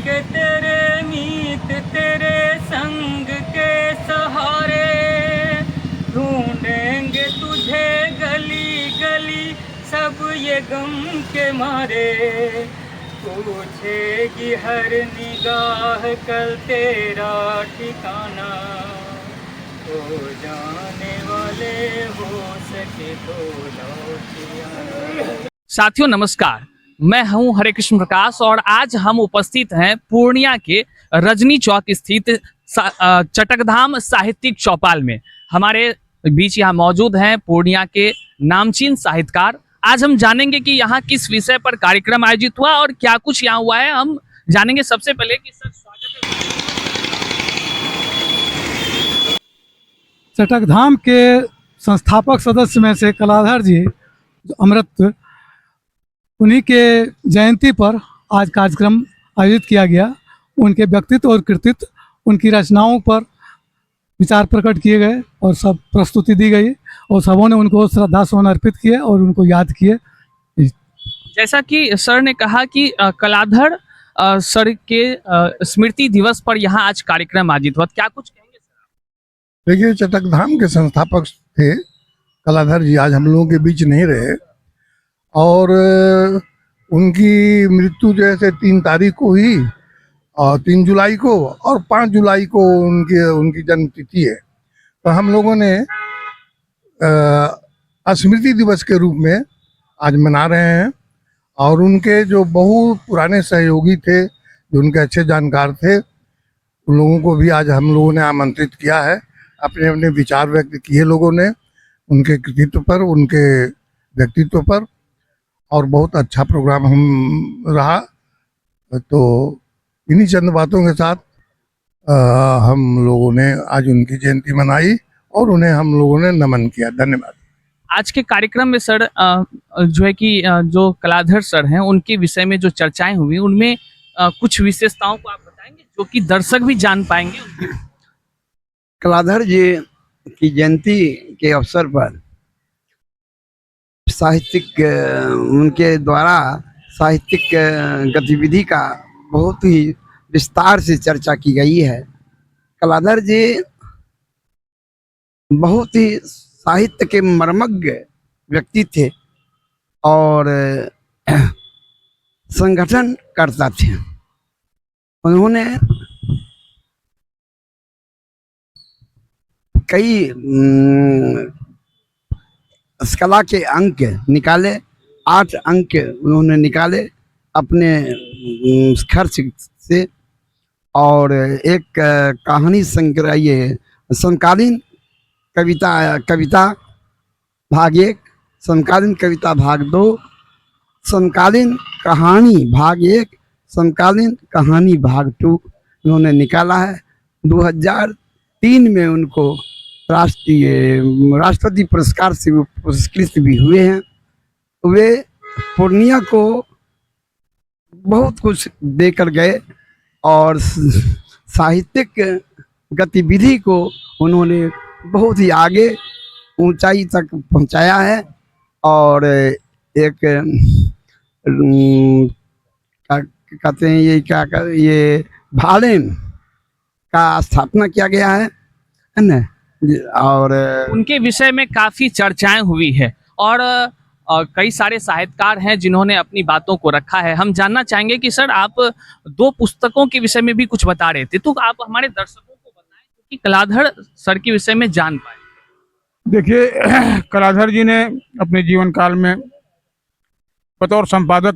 के तेरे मीत तेरे संग के सहारे, ढूंढेंगे तुझे गली गली सब ये गम के मारे, पूछेगी हर निगाह कल तेरा ठिकाना, तो जाने वाले हो सके तो लौट आना। साथियों नमस्कार, मैं हूं हरे कृष्ण प्रकाश और आज हम उपस्थित हैं पूर्णिया के रजनी चौक स्थित चटकधाम साहित्यिक चौपाल में। हमारे बीच यहाँ मौजूद हैं पूर्णिया के नामचीन साहित्यकार। आज हम जानेंगे कि यहाँ किस विषय पर कार्यक्रम आयोजित हुआ और क्या कुछ यहाँ हुआ है, हम जानेंगे। सबसे पहले कि सर स्वागत है। चटकधाम के संस्थापक सदस्य में से कलाधर जी अमृत, उन्हीं के जयंती पर आज कार्यक्रम आयोजित किया गया। उनके व्यक्तित्व और कृतित्व, उनकी रचनाओं पर विचार प्रकट किए गए और सब प्रस्तुति दी गई और सबों ने उनको श्रद्धा सुमन अर्पित किए और उनको याद किए। जैसा कि सर ने कहा कि कलाधर सर के स्मृति दिवस पर यहाँ आज कार्यक्रम आयोजित हुआ, क्या कुछ कहेंगे सर? देखिए, चटकधाम के संस्थापक थे कलाधर जी, आज हम लोगों के बीच नहीं रहे और उनकी मृत्यु जो है 3 तारीख को ही और 3 जुलाई को और 5 जुलाई को उनकी जन्म तिथि है। तो हम लोगों ने स्मृति दिवस के रूप में आज मना रहे हैं और उनके जो बहुत पुराने सहयोगी थे, जो उनके अच्छे जानकार थे, उन लोगों को भी आज हम लोगों ने आमंत्रित किया है। अपने अपने विचार व्यक्त किए लोगों ने उनके कृतित्व पर, उनके व्यक्तित्व पर, और बहुत अच्छा प्रोग्राम हम रहा। तो इन्हीं चंद बातों के साथ हम लोगों ने आज उनकी जयंती मनाई और उन्हें हम लोगों ने नमन किया। धन्यवाद। आज के कार्यक्रम में सर जो है कि जो कलाधर सर हैं उनके विषय में जो चर्चाएं हुई, उनमें कुछ विशेषताओं को आप बताएंगे जो कि दर्शक भी जान पाएंगे। कलाधर जी की जयंती के अवसर पर साहित्यिक उनके द्वारा साहित्यिक गतिविधि का बहुत ही विस्तार से चर्चा की गई है। कलाधर जी बहुत ही साहित्य के मर्मज्ञ व्यक्ति थे और संगठन करता थे। उन्होंने कई कला के अंक निकाले, 8 अंक उन्होंने निकाले अपने खर्च से, और एक कहानी संग्रह, ये समकालीन कविता भाग 1, समकालीन कविता भाग 2, समकालीन कहानी भाग 1, समकालीन कहानी भाग 2 उन्होंने निकाला है। 2003 में उनको राष्ट्रपति पुरस्कार से वो पुरस्कृत भी हुए हैं। वे पूर्णिया को बहुत कुछ देकर गए और साहित्यिक गतिविधि को उन्होंने बहुत ही आगे ऊंचाई तक पहुंचाया है और एक कहते हैं ये भालेन का स्थापना किया गया है ना। और उनके विषय में काफी चर्चाएं हुई है और कई सारे साहित्यकार हैं जिन्होंने अपनी बातों को रखा है। हम जानना चाहेंगे कि सर आप 2 पुस्तकों के विषय में भी कुछ बता रहे थे, तो आप हमारे दर्शकों को बताएं कि कलाधर सर के विषय में जान पाए। देखिए, कलाधर जी ने अपने जीवन काल में बतौर संपादक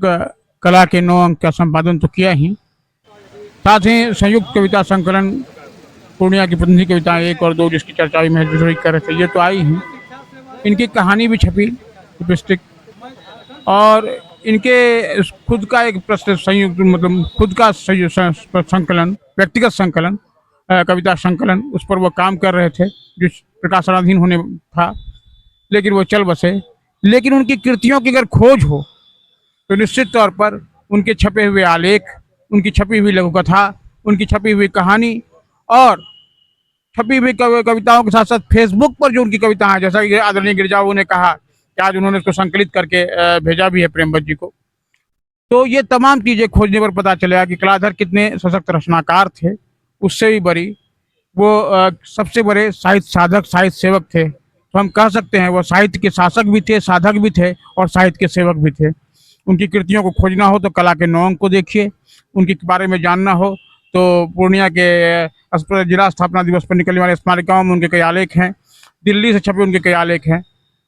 कला के 9 अंक का संपादन तो किया ही, साथ ही संयुक्त कविता संकलन पूर्णिया की प्रतिनिधि कविताएं 1 और 2, जिसकी चर्चा भी मैं कर रहे थे, ये तो आई ही। इनकी कहानी भी छपी लिपस्टिक, और इनके खुद का एक संयुक्त मतलब खुद का संकलन, व्यक्तिगत संकलन, कविता संकलन, उस पर वो काम कर रहे थे जो प्रकाशनाधीन होने था, लेकिन वो चल बसे। लेकिन उनकी कृतियों की अगर खोज हो तो निश्चित तौर पर उनके छपे हुए आलेख, उनकी छपी हुई लघु कथा, उनकी छपी हुई कहानी और छपी हुई कविताओं के साथ साथ फेसबुक पर जो उनकी कविता है, जैसा कि आदरणीय गिरिजाओं ने कहा कि आज उन्होंने उसको संकलित करके भेजा भी है प्रेमवत जी को, तो ये तमाम चीज़ें खोजने पर पता चला कि कलाधर कितने सशक्त रचनाकार थे। उससे भी बड़ी वो सबसे बड़े साहित्य साधक, साहित्य सेवक थे। तो हम कह सकते हैं वो साहित्य के शासक भी थे, साधक भी थे और साहित्य के सेवक भी थे। उनकी कृतियों को खोजना हो तो कला के 9 अंक को देखिए, उनके बारे में जानना हो तो पूर्णिया के जिला स्थापना दिवस पर निकलने वाले स्मारिकाओं में उनके कई आलेख हैं, दिल्ली से छपे उनके कई आलेख हैं।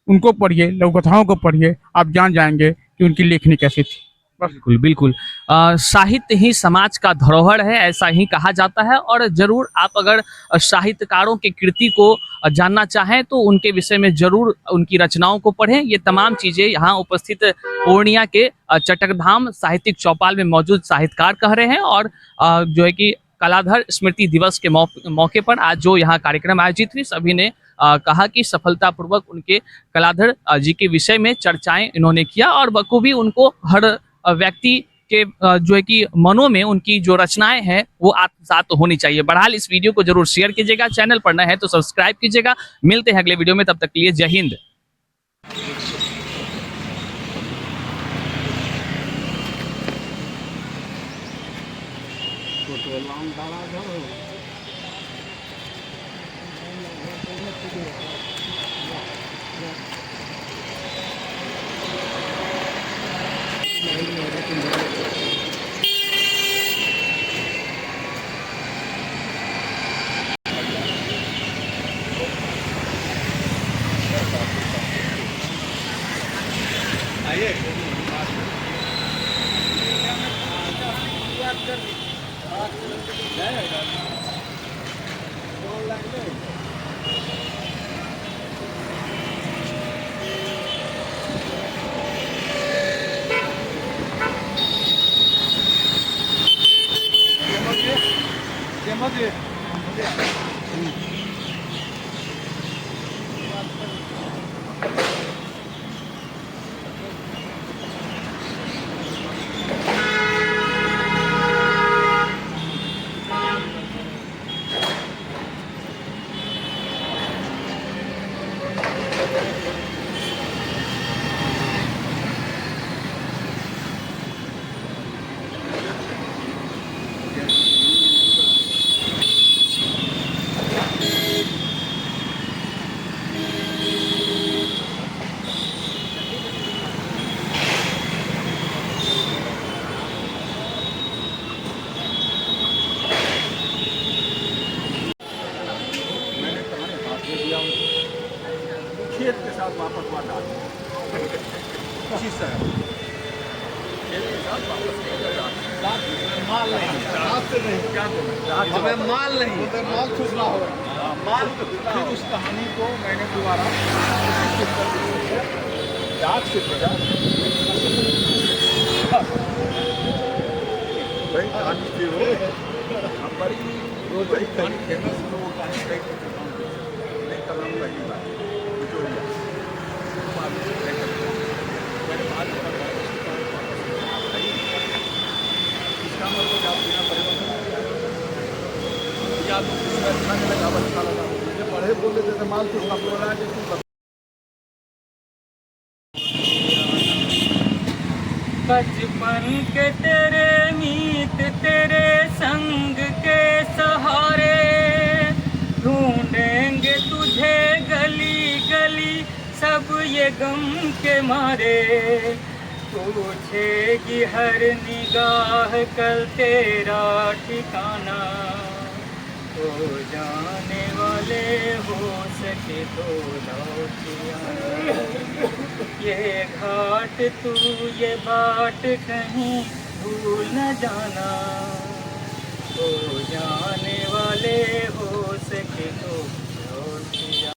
उनको पढ़िए, लघु कथाओं को पढ़िए, आप जान जाएंगे कि उनकी लेखनी कैसी थी। बिल्कुल बिल्कुल। साहित्य ही समाज का धरोहर है, ऐसा ही कहा जाता है। और जरूर आप अगर साहित्यकारों की कृति को जानना चाहें तो उनके विषय में जरूर उनकी रचनाओं को पढ़ें। ये तमाम चीजें यहाँ उपस्थित पूर्णिया के चटकधाम साहित्यिक चौपाल में मौजूद साहित्यकार कह रहे हैं। और जो है कि कलाधर स्मृति दिवस के मौके पर आज जो यहाँ कार्यक्रम आयोजित हुई, सभी ने कहा कि सफलतापूर्वक उनके कलाधर जी के विषय में चर्चाएं इन्होंने किया और बखूबी उनको हर व्यक्ति के जो है कि मनों में उनकी जो रचनाएं हैं वो आत्मसात होनी चाहिए। बहरहाल इस वीडियो को जरूर शेयर कीजिएगा, चैनल पर नए हैं तो सब्सक्राइब कीजिएगा। मिलते हैं अगले वीडियो में, तब तक के लिए जय हिंद। खेत के साथ वापस वहाँ डाल इसी तरह खेत के साथ वापस माल नहीं, क्या हमें माल नहीं, माल छूटना होगा। माल फिर उस कहानी को मैंने दोबारा डाक से भेजा। वही कहानी फिर हो बड़ी कहानी फेमस हो, वो कहानी कई नहीं कलम पहली बार इसका मतलब आप बिना परिवर्तन या तो अच्छा नहीं लगा, अच्छा लगा, मुझे पढ़े बोल देते थे माल तो बोल रहा है कि बचपन के तेरे मीत तेरे संग के सहारे ढूंढेंगे तुझे गली गली सब ये गम के मारे। पूछेगी हर निगाह कल तेरा ठिकाना, तो जाने वाले हो सके तो लौट आना। ये घाट तू ये बाट कहीं भूल न जाना, तो जाने वाले हो सके तो